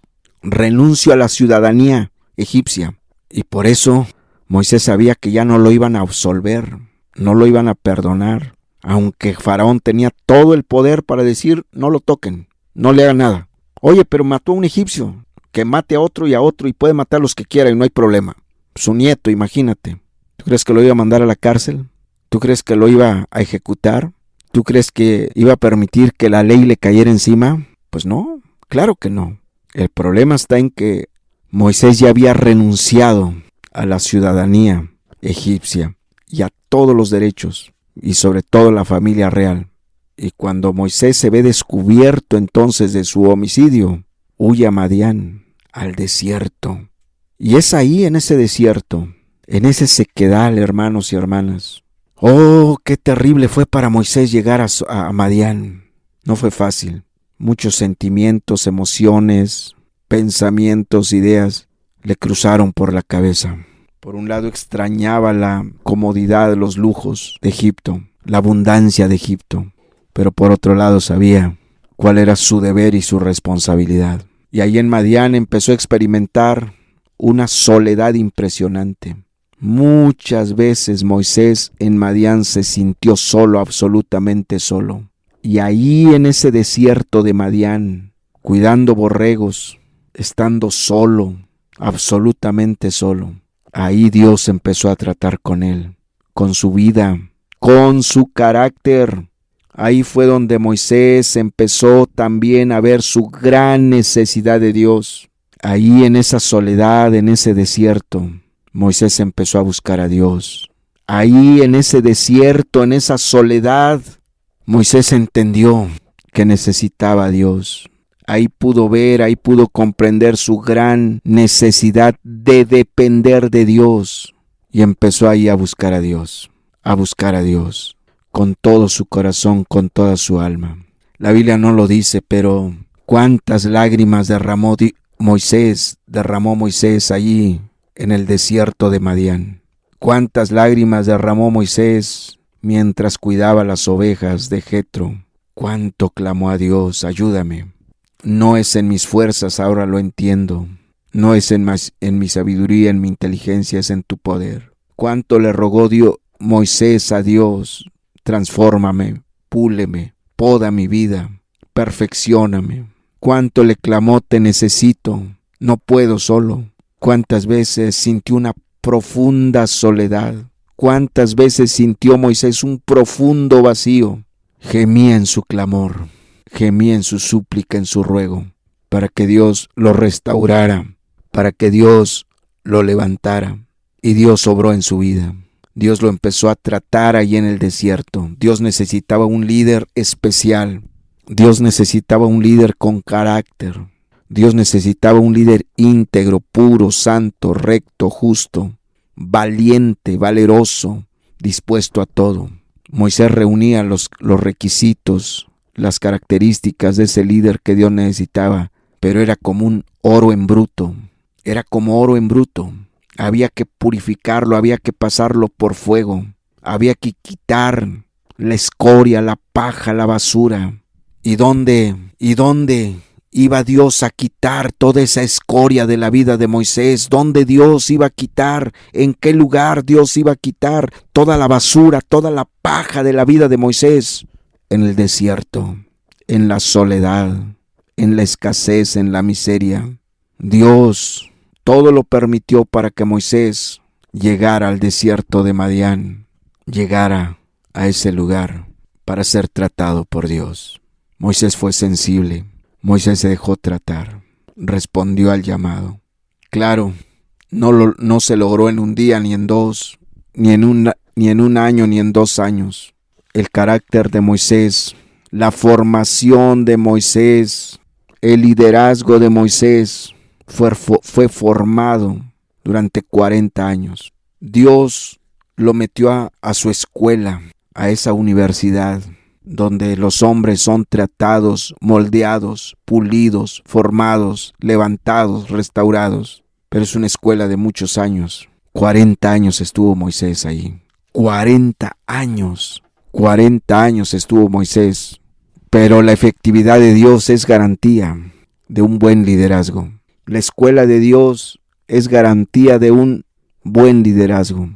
Renuncio a la ciudadanía egipcia. Y por eso Moisés sabía que ya no lo iban a absolver, no lo iban a perdonar. Aunque Faraón tenía todo el poder para decir, no lo toquen, no le hagan nada. Oye, pero mató a un egipcio, que mate a otro y puede matar a los que quiera y no hay problema. Su nieto, imagínate. ¿Tú crees que lo iba a mandar a la cárcel? ¿Tú crees que lo iba a ejecutar? ¿Tú crees que iba a permitir que la ley le cayera encima? Pues no, claro que no. El problema está en que Moisés ya había renunciado a la ciudadanía egipcia y a todos los derechos, y sobre todo la familia real. Y cuando Moisés se ve descubierto entonces de su homicidio, huye a Madián, al desierto. Y es ahí, en ese desierto, en ese sequedal, hermanos y hermanas. Oh, qué terrible fue para Moisés llegar a Madián. No fue fácil. Muchos sentimientos, emociones, pensamientos, ideas le cruzaron por la cabeza. Por un lado extrañaba la comodidad, los lujos de Egipto, la abundancia de Egipto, pero por otro lado sabía cuál era su deber y su responsabilidad. Y ahí en Madián empezó a experimentar una soledad impresionante. Muchas veces Moisés en Madián se sintió solo, absolutamente solo. Y ahí en ese desierto de Madián, cuidando borregos, estando solo, absolutamente solo, ahí Dios empezó a tratar con él, con su vida, con su carácter. Ahí fue donde Moisés empezó también a ver su gran necesidad de Dios. Ahí en esa soledad, en ese desierto, Moisés empezó a buscar a Dios. Ahí en ese desierto, en esa soledad, Moisés entendió que necesitaba a Dios. Ahí pudo ver, ahí pudo comprender su gran necesidad de depender de Dios. Y empezó ahí a buscar a Dios, con todo su corazón, con toda su alma. La Biblia no lo dice, pero cuántas lágrimas derramó Moisés allí en el desierto de Madián. Cuántas lágrimas derramó Moisés mientras cuidaba las ovejas de Jetro. Cuánto clamó a Dios, ayúdame. No es en mis fuerzas, ahora lo entiendo. No es en mi sabiduría, en mi inteligencia, es en tu poder. Cuánto le rogó Moisés a Dios, transfórmame, púleme, poda mi vida, perfeccióname. Cuánto le clamó, te necesito, no puedo solo. Cuántas veces sintió una profunda soledad. Cuántas veces sintió Moisés un profundo vacío. Gemía en su clamor, gemía en su súplica, en su ruego, para que Dios lo restaurara, para que Dios lo levantara. Y Dios obró en su vida. Dios lo empezó a tratar allí en el desierto. Dios necesitaba un líder especial. Dios necesitaba un líder con carácter. Dios necesitaba un líder íntegro, puro, santo, recto, justo, valiente, valeroso, dispuesto a todo. Moisés reunía los requisitos, las características de ese líder que Dios necesitaba, pero era como un oro en bruto. Era como oro en bruto. Había que purificarlo, había que pasarlo por fuego. Había que quitar la escoria, la paja, la basura. ¿Y dónde iba Dios a quitar toda esa escoria de la vida de Moisés? ¿Dónde Dios iba a quitar? ¿En qué lugar Dios iba a quitar toda la basura, toda la paja de la vida de Moisés? En el desierto, en la soledad, en la escasez, en la miseria. Dios todo lo permitió para que Moisés llegara al desierto de Madián, llegara a ese lugar para ser tratado por Dios. Moisés fue sensible, Moisés se dejó tratar, respondió al llamado. Claro, no se logró en un día, ni en dos, ni en un año, ni en 2 años. El carácter de Moisés, la formación de Moisés, el liderazgo de Moisés fue formado durante 40 años. Dios lo metió a su escuela, a esa universidad, donde los hombres son tratados, moldeados, pulidos, formados, levantados, restaurados. Pero es una escuela de muchos años. 40 años estuvo Moisés ahí. 40 años estuvo Moisés. Pero la efectividad de Dios es garantía de un buen liderazgo. La escuela de Dios es garantía de un buen liderazgo.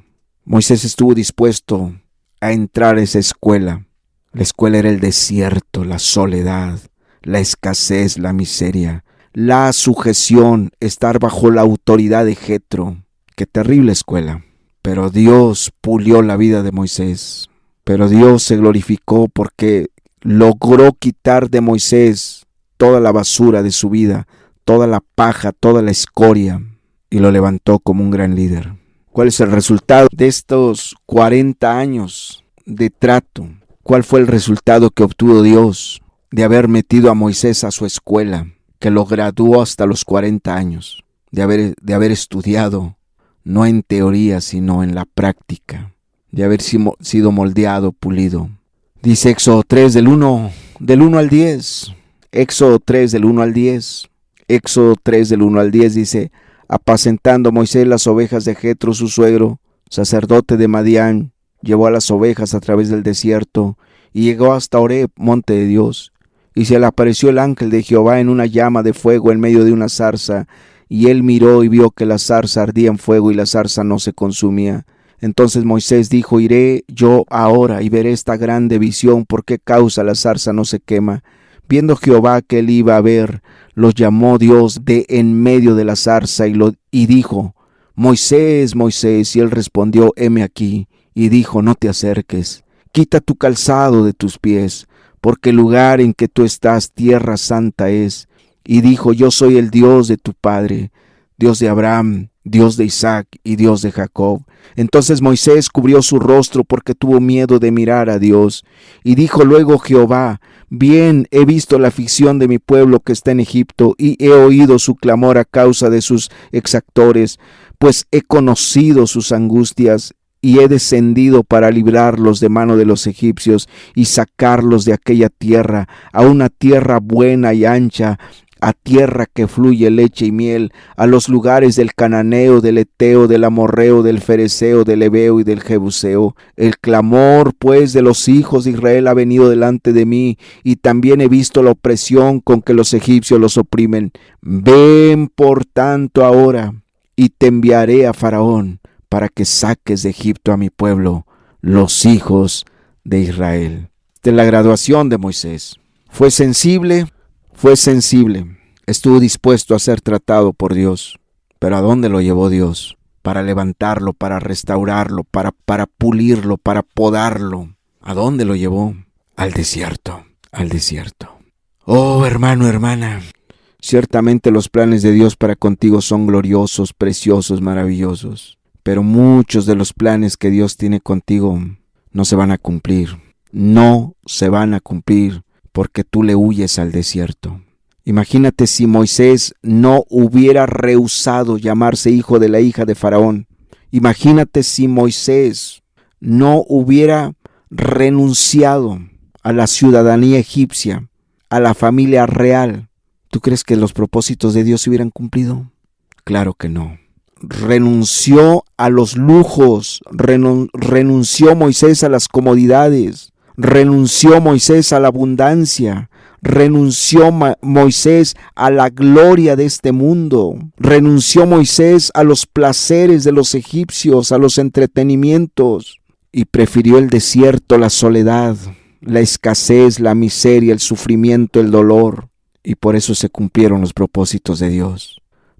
Moisés estuvo dispuesto a entrar a esa escuela. La escuela era el desierto, la soledad, la escasez, la miseria, la sujeción, estar bajo la autoridad de Jetro. Qué terrible escuela. Pero Dios pulió la vida de Moisés. Pero Dios se glorificó porque logró quitar de Moisés toda la basura de su vida, toda la paja, toda la escoria, y lo levantó como un gran líder. ¿Cuál es el resultado de estos 40 años de trato? ¿Cuál fue el resultado que obtuvo Dios de haber metido a Moisés a su escuela, que lo graduó hasta los 40 años, de haber estudiado, no en teoría, sino en la práctica, de haber sido moldeado, pulido? Dice Éxodo 3 del 1 al 10. Éxodo 3 del 1 al 10. Éxodo 3 del 1 al 10 dice: apacentando Moisés las ovejas de Jetro su suegro, sacerdote de Madián, llevó a las ovejas a través del desierto y llegó hasta Oreb, monte de Dios. Y se le apareció el ángel de Jehová en una llama de fuego en medio de una zarza. Y él miró y vio que la zarza ardía en fuego y la zarza no se consumía. Entonces Moisés dijo: iré yo ahora y veré esta grande visión, ¿por qué causa la zarza no se quema? Viendo Jehová que él iba a ver, los llamó Dios de en medio de la zarza y dijo: Moisés, Moisés. Y él respondió: heme aquí. Y dijo: no te acerques, quita tu calzado de tus pies, porque el lugar en que tú estás tierra santa es. Y dijo: yo soy el Dios de tu padre, Dios de Abraham, Dios de Isaac y Dios de Jacob. Entonces Moisés cubrió su rostro porque tuvo miedo de mirar a Dios. Y dijo luego Jehová: bien he visto la aflicción de mi pueblo que está en Egipto, y he oído su clamor a causa de sus exactores, pues he conocido sus angustias, y he descendido para librarlos de mano de los egipcios y sacarlos de aquella tierra, a una tierra buena y ancha, a tierra que fluye leche y miel, a los lugares del cananeo, del eteo, del amorreo, del fereceo, del heveo y del jebuseo. El clamor pues de los hijos de Israel ha venido delante de mí, y también he visto la opresión con que los egipcios los oprimen. Ven por tanto ahora, y te enviaré a Faraón, para que saques de Egipto a mi pueblo, los hijos de Israel. De la graduación de Moisés. Fue sensible, estuvo dispuesto a ser tratado por Dios. Pero ¿a dónde lo llevó Dios? Para levantarlo, para restaurarlo, para pulirlo, para podarlo. ¿A dónde lo llevó? Al desierto, al desierto. Oh, hermano, hermana, ciertamente los planes de Dios para contigo son gloriosos, preciosos, maravillosos. Pero muchos de los planes que Dios tiene contigo no se van a cumplir. No se van a cumplir porque tú le huyes al desierto. Imagínate si Moisés no hubiera rehusado llamarse hijo de la hija de Faraón. Imagínate si Moisés no hubiera renunciado a la ciudadanía egipcia, a la familia real. ¿Tú crees que los propósitos de Dios se hubieran cumplido? Claro que no. Renunció a los lujos, renunció Moisés a las comodidades, renunció Moisés a la abundancia, renunció Moisés a la gloria de este mundo, renunció Moisés a los placeres de los egipcios, a los entretenimientos, y prefirió el desierto, la soledad, la escasez, la miseria, el sufrimiento, el dolor, y por eso se cumplieron los propósitos de Dios.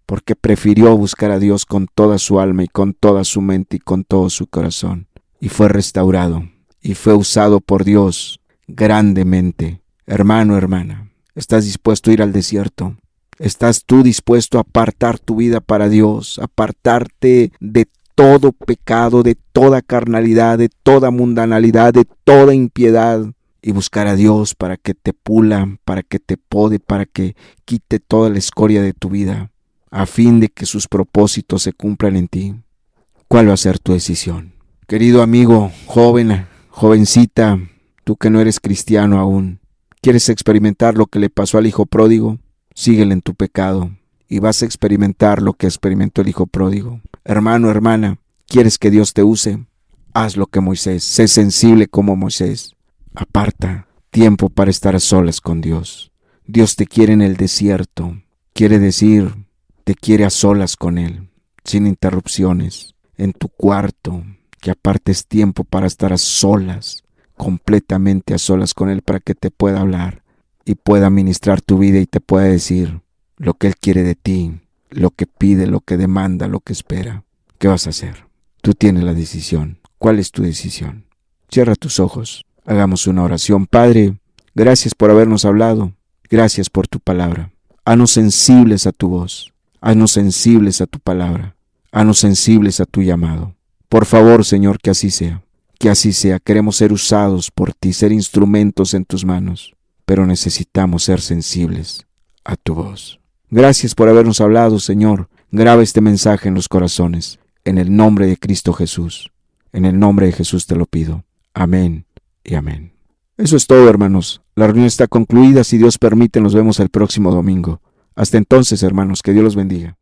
Porque prefirió buscar a Dios con toda su alma y con toda su mente y con todo su corazón. Y fue restaurado y fue usado por Dios grandemente. Hermano, hermana, ¿estás dispuesto a ir al desierto? ¿Estás tú dispuesto a apartar tu vida para Dios? Apartarte de todo pecado, de toda carnalidad, de toda mundanalidad, de toda impiedad, y buscar a Dios para que te pula, para que te pode, para que quite toda la escoria de tu vida, a fin de que sus propósitos se cumplan en ti? ¿Cuál va a ser tu decisión? Querido amigo, joven, jovencita, tú que no eres cristiano aún, ¿quieres experimentar lo que le pasó al hijo pródigo? Síguele en tu pecado y vas a experimentar lo que experimentó el hijo pródigo. Hermano, hermana, ¿quieres que Dios te use? Haz lo que Moisés, sé sensible como Moisés. Aparta tiempo para estar a solas con Dios. Dios te quiere en el desierto, quiere decir, te quiere a solas con Él, sin interrupciones, en tu cuarto, que apartes tiempo para estar a solas, completamente a solas con Él, para que te pueda hablar y pueda ministrar tu vida y te pueda decir lo que Él quiere de ti, lo que pide, lo que demanda, lo que espera. ¿Qué vas a hacer? Tú tienes la decisión. ¿Cuál es tu decisión? Cierra tus ojos. Hagamos una oración. Padre, gracias por habernos hablado. Gracias por tu palabra. Haznos sensibles a tu voz. Haznos sensibles a tu palabra. Haznos sensibles a tu llamado. Por favor, Señor, que así sea. Que así sea. Queremos ser usados por ti, ser instrumentos en tus manos. Pero necesitamos ser sensibles a tu voz. Gracias por habernos hablado, Señor. Graba este mensaje en los corazones. En el nombre de Cristo Jesús. En el nombre de Jesús te lo pido. Amén y amén. Eso es todo, hermanos. La reunión está concluida. Si Dios permite, nos vemos el próximo domingo. Hasta entonces, hermanos, que Dios los bendiga.